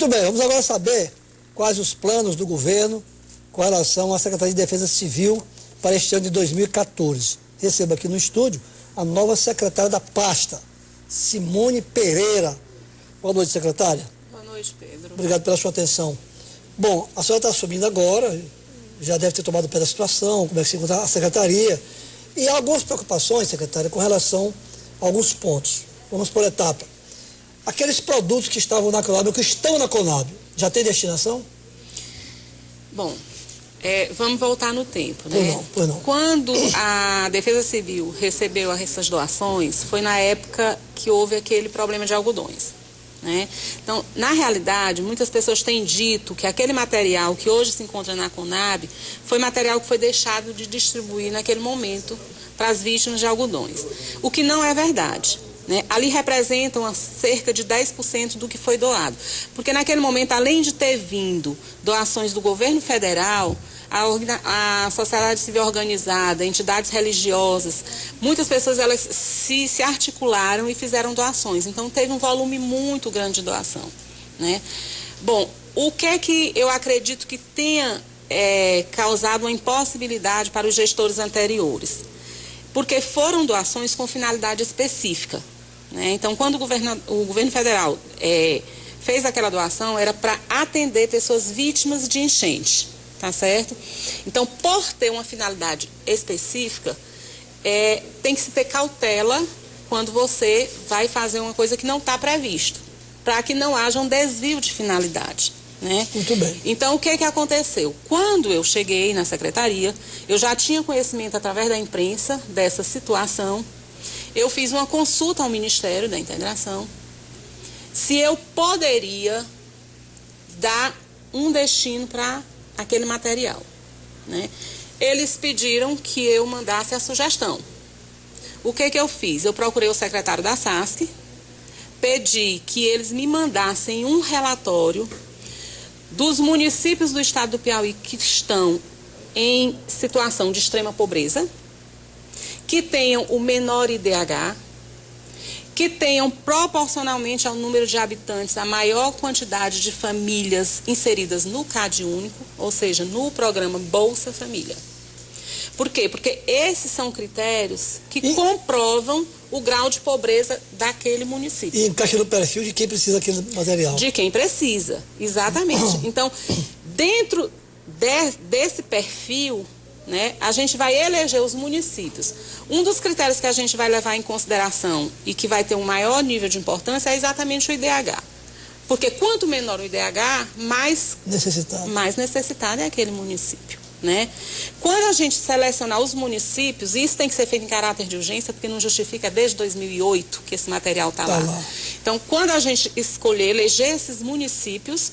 Muito bem, vamos agora saber quais os planos do governo com relação à Secretaria de Defesa Civil para este ano de 2014. Recebo aqui no estúdio a nova secretária da pasta, Simone Pereira. Boa noite, secretária. Boa noite, Pedro. Obrigado pela sua atenção. Bom, a senhora está assumindo agora, já deve ter tomado pé da situação, como é que se encontra a secretaria, e há algumas preocupações, secretária, com relação a alguns pontos. Vamos por etapa. Aqueles produtos que estavam na Conab, ou que estão na Conab, já tem destinação? Bom, vamos voltar no tempo, né? Pois não. Quando a Defesa Civil recebeu essas doações, foi na época que houve aquele problema de algodões, né? Então, na realidade, muitas pessoas têm dito que aquele material que hoje se encontra na Conab foi material que foi deixado de distribuir naquele momento para as vítimas de algodões, o que não é verdade. Né? Ali representam cerca de 10% do que foi doado. Porque naquele momento, além de ter vindo doações do governo federal, a sociedade civil organizada, entidades religiosas, muitas pessoas elas se articularam e fizeram doações. Então, teve um volume muito grande de doação. Né? Bom, o que é que eu acredito que tenha causado uma impossibilidade para os gestores anteriores? Porque foram doações com finalidade específica. Né? Então, quando o governo federal fez aquela doação, era para atender pessoas vítimas de enchente, tá certo? Então, por ter uma finalidade específica, tem que se ter cautela quando você vai fazer uma coisa que não está previsto, para que não haja um desvio de finalidade. Né? Muito bem. Então, o que aconteceu? Quando eu cheguei na secretaria, eu já tinha conhecimento através da imprensa dessa situação. Eu fiz uma consulta ao Ministério da Integração se eu poderia dar um destino para aquele material. Né? Eles pediram que eu mandasse a sugestão. O que eu fiz? Eu procurei o secretário da SASC, pedi que eles me mandassem um relatório dos municípios do estado do Piauí que estão em situação de extrema pobreza, que tenham o menor IDH, que tenham proporcionalmente ao número de habitantes a maior quantidade de famílias inseridas no CAD único, ou seja, no programa Bolsa Família. Por quê? Porque esses são critérios que comprovam o grau de pobreza daquele município. E encaixa no perfil de quem precisa daquele material. De quem precisa, exatamente. Então, dentro desse perfil, né, a gente vai eleger os municípios. Um dos critérios que a gente vai levar em consideração e que vai ter um maior nível de importância é exatamente o IDH. Porque quanto menor o IDH, mais necessitado é aquele município. Né? Quando a gente selecionar os municípios, isso tem que ser feito em caráter de urgência, porque não justifica desde 2008 que esse material está lá. Então, quando a gente escolher, eleger esses municípios,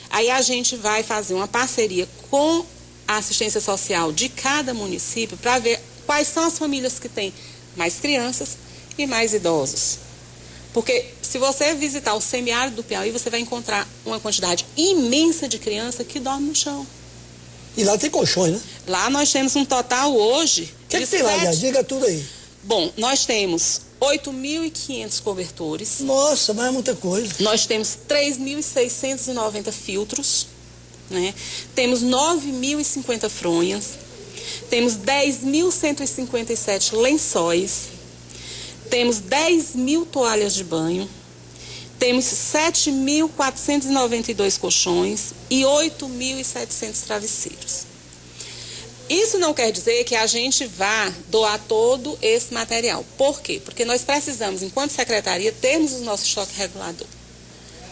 aí a gente vai fazer uma parceria com a assistência social de cada município para ver quais são as famílias que têm mais crianças e mais idosos. Porque se você visitar o semiárido do Piauí, você vai encontrar uma quantidade imensa de criança que dorme no chão. E lá tem colchões, né? Lá nós temos um total hoje... O que tem lá, diga tudo aí. Bom, nós temos 8.500 cobertores. Nossa, mas é muita coisa. Nós temos 3.690 filtros, né? Temos 9.050 fronhas. Temos 10.157 lençóis. Temos 10.000 toalhas de banho. Temos 7.492 colchões e 8.700 travesseiros. Isso não quer dizer que a gente vá doar todo esse material. Por quê? Porque nós precisamos, enquanto secretaria, termos o nosso estoque regulador.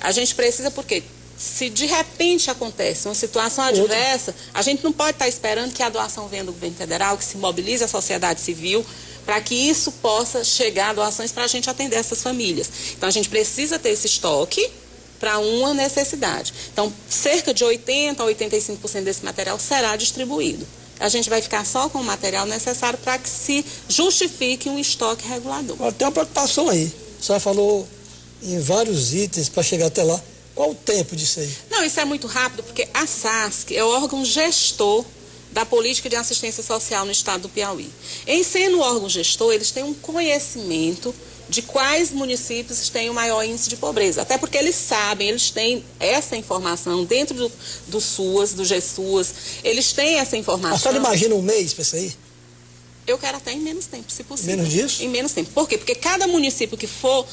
A gente precisa porque, se de repente acontece uma situação adversa, a gente não pode estar esperando que a doação venha do governo federal, que se mobilize a sociedade civil, para que isso possa chegar a doações para a gente atender essas famílias. Então, a gente precisa ter esse estoque para uma necessidade. Então, cerca de 80% a 85% desse material será distribuído. A gente vai ficar só com o material necessário para que se justifique um estoque regulador. Tem uma preocupação aí. A senhora falou em vários itens para chegar até lá. Qual o tempo disso aí? Não, isso é muito rápido, porque a SASC é o órgão gestor da política de assistência social no estado do Piauí. Em sendo o órgão gestor, eles têm um conhecimento de quais municípios têm o maior índice de pobreza. Até porque eles sabem, eles têm essa informação dentro do SUAS, do GSUAS, eles têm essa informação. A senhora imagina um mês para isso aí? Eu quero até em menos tempo, se possível. Menos disso? Em menos tempo. Por quê? Porque cada município que for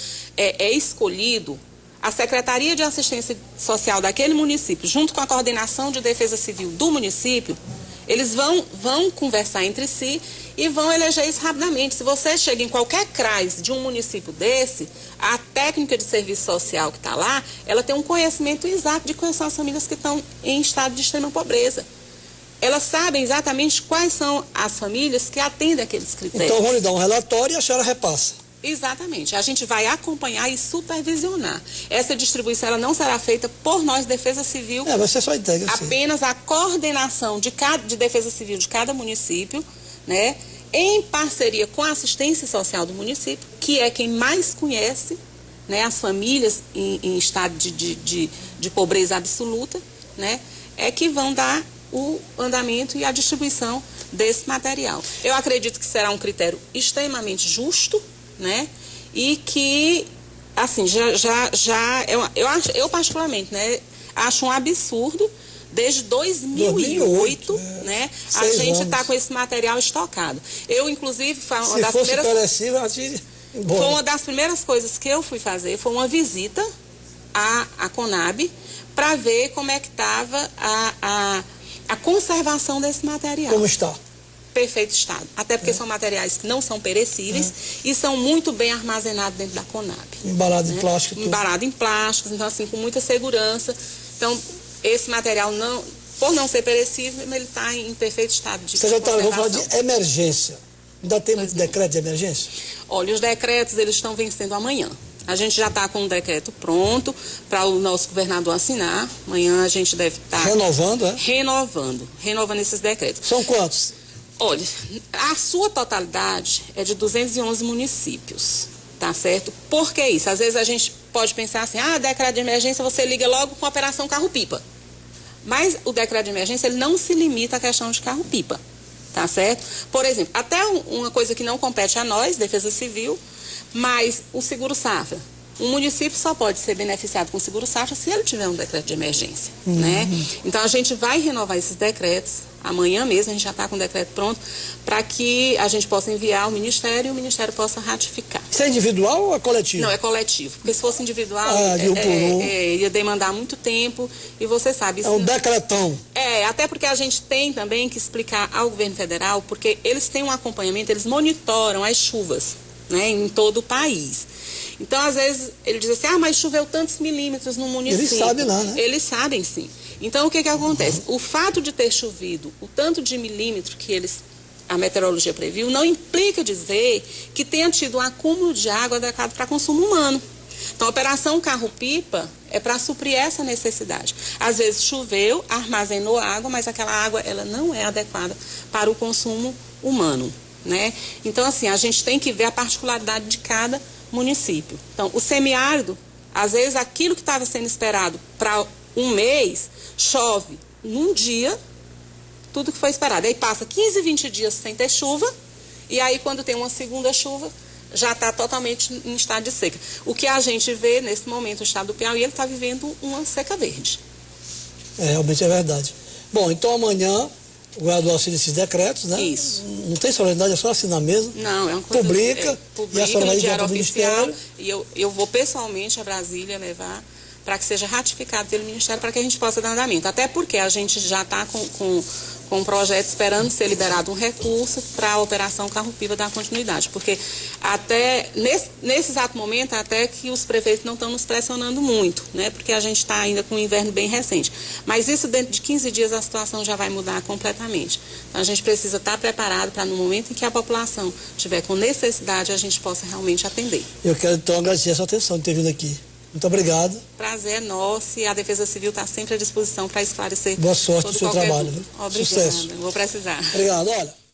escolhido, a Secretaria de Assistência Social daquele município, junto com a Coordenação de Defesa Civil do município, eles vão conversar entre si e vão eleger isso rapidamente. Se você chega em qualquer CRAS de um município desse, a técnica de serviço social que está lá, ela tem um conhecimento exato de quais são as famílias que estão em estado de extrema pobreza. Elas sabem exatamente quais são as famílias que atendem aqueles critérios. Então vão lhe dar um relatório e a senhora repassa. Exatamente. A gente vai acompanhar e supervisionar. Essa distribuição ela não será feita por nós, Defesa Civil. Vai ser só entrega. Apenas a coordenação de Defesa Civil de cada município, né, em parceria com a assistência social do município, que é quem mais conhece, né, as famílias em estado de pobreza absoluta, né, é que vão dar o andamento e a distribuição desse material. Eu acredito que será um critério extremamente justo, né? E que, assim, eu particularmente, né, acho um absurdo, desde 2008 né, a gente está com esse material estocado. Eu, inclusive, foi uma das primeiras coisas que eu fui fazer, foi uma visita à Conab para ver como é que estava a conservação desse material. Como está? Perfeito estado. Até porque são materiais que não são perecíveis e são muito bem armazenados dentro da Conab. Embalado em plástico. Embalado em plásticos, então assim, com muita segurança. Então, esse material, por não ser perecível, ele está em perfeito estado de conservação. Vamos falar de emergência. Ainda tem muito decreto de emergência? Olha, os decretos, eles estão vencendo amanhã. A gente já está com um decreto pronto para o nosso governador assinar. Amanhã a gente deve estar... Renovando esses decretos. São quantos? Olha, a sua totalidade é de 211 municípios, tá certo? Por que isso? Às vezes a gente pode pensar assim, decreto de emergência, você liga logo com a Operação Carro-Pipa. Mas o decreto de emergência, ele não se limita à questão de carro-pipa, tá certo? Por exemplo, até uma coisa que não compete a nós, Defesa Civil, mas o seguro-safra. Um município só pode ser beneficiado com o seguro-safra se ele tiver um decreto de emergência, né? Então, a gente vai renovar esses decretos. Amanhã mesmo a gente já está com o decreto pronto para que a gente possa enviar ao Ministério e o Ministério possa ratificar. Isso é individual ou é coletivo? Não, é coletivo. Porque se fosse individual, ia demandar muito tempo e você sabe... Isso é um decretão. Até porque a gente tem também que explicar ao governo federal, porque eles têm um acompanhamento, eles monitoram as chuvas, né, em todo o país. Então, às vezes, ele diz assim, mas choveu tantos milímetros no município. Eles sabem lá, né? Eles sabem, sim. Então, o que acontece? O fato de ter chovido o tanto de milímetro que a meteorologia previu, não implica dizer que tenha tido um acúmulo de água adequado para consumo humano. Então, a Operação Carro-Pipa é para suprir essa necessidade. Às vezes choveu, armazenou água, mas aquela água ela não é adequada para o consumo humano, né? Então, assim, a gente tem que ver a particularidade de cada município. Então, o semiárido, às vezes aquilo que estava sendo esperado para um mês, chove num dia, tudo que foi esperado. Aí passa 15, 20 dias sem ter chuva, e aí quando tem uma segunda chuva, já está totalmente em estado de seca. O que a gente vê nesse momento, o estado do Piauí, ele está vivendo uma seca verde. Realmente é verdade. Bom, então amanhã o governador assina esses decretos, né? Isso. Não tem solenidade, é só assinar mesmo. Não, é uma coisa... Publica e a senhora vai enviar para o Ministério. E eu vou pessoalmente a Brasília levar para que seja ratificado pelo Ministério para que a gente possa dar andamento. Até porque a gente já está com um projeto esperando ser liberado um recurso para a Operação Carro-Pipa dar continuidade. Porque até nesse exato momento, até que os prefeitos não estão nos pressionando muito, né? Porque a gente está ainda com um inverno bem recente. Mas isso dentro de 15 dias a situação já vai mudar completamente. Então a gente precisa estar preparado para no momento em que a população estiver com necessidade, a gente possa realmente atender. Eu quero então agradecer a sua atenção de ter vindo aqui. Muito obrigado. Prazer é nosso e a Defesa Civil está sempre à disposição para esclarecer. Boa sorte no seu trabalho. Obrigada. Sucesso. Vou precisar. Obrigado. Olha.